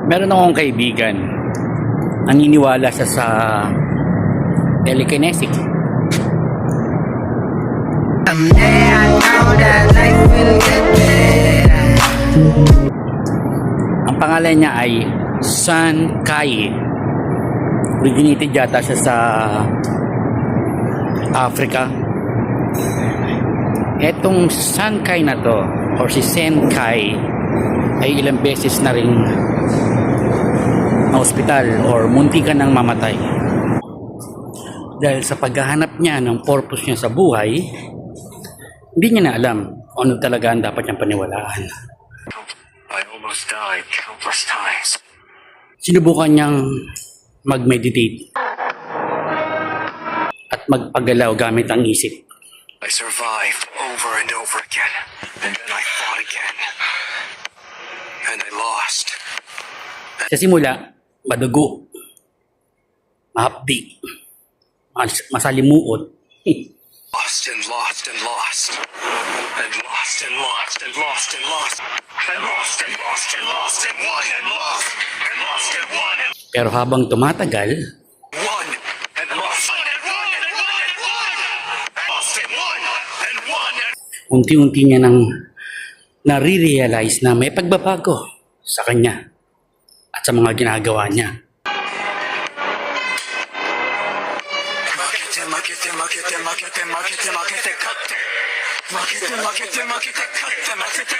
Meron akong kaibigan, naniniwala siya sa telekinetic. Someday I know that life will get better. Ang pangalan niya ay Sun Kai. Originated yata siya sa Africa. Etong Sun Kai na to, or si Sen Kai, ay ilang beses na rin na ospital or munti ka nang mamatay. Dahil sa paghahanap niya ng purpose niya sa buhay, hindi niya na alam kung ano talaga ang dapat niyang paniwalaan. I almost died countless times. Sinubukan niyang mag-meditate at magpagalaw gamit ang isip. I survived over and over again, and then I fought again. And I lost. Sa simula, madugo, mahapdi, masalimuot. Lost and lost and lost. And lost and lost and lost and lost. And lost and lost and lost and won and lost. And lost and won and Pero habang tumatagal, won and lost and won and won and won. Lost and won and won and unti-unti niya nang nare-realize na may pagbabago sa kanya at sa mga ginagawa niya. Makete, makete, makete, makete, makete, makete, kate. Makete, makete, makete, kate, makete.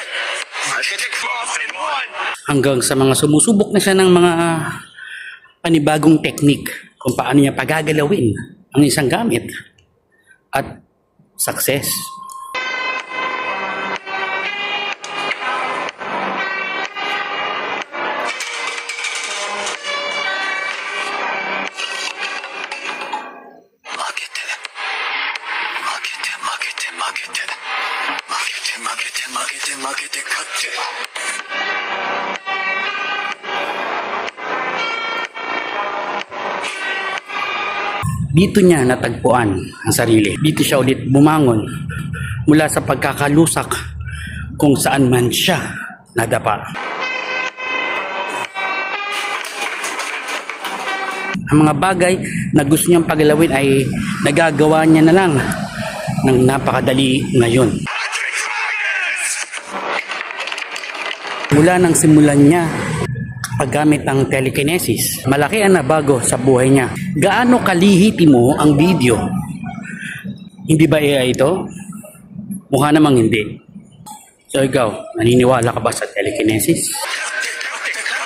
Makete, cross and won. Hanggang sa mga sumusubok na siya ng mga panibagong teknik kung paano niya pagagalawin ang isang gamit at success. Makete. Makete, makete, makete. Makete, makete, makete, makete, kate. Dito niya natagpuan ang sarili. Dito siya ulit bumangon mula sa pagkakalusak kung saan man siya nadapa. Ang mga bagay na gusto niyang pagalawin ay nagagawa niya na lang ng napakadali ngayon. Mula nang simulan niya paggamit ng telekinesis, malaki ang nabago sa buhay niya. Gaano kalihiti mo ang video? Hindi ba AI ito? Mukha namang hindi. So ikaw, naniniwala ka ba sa telekinesis?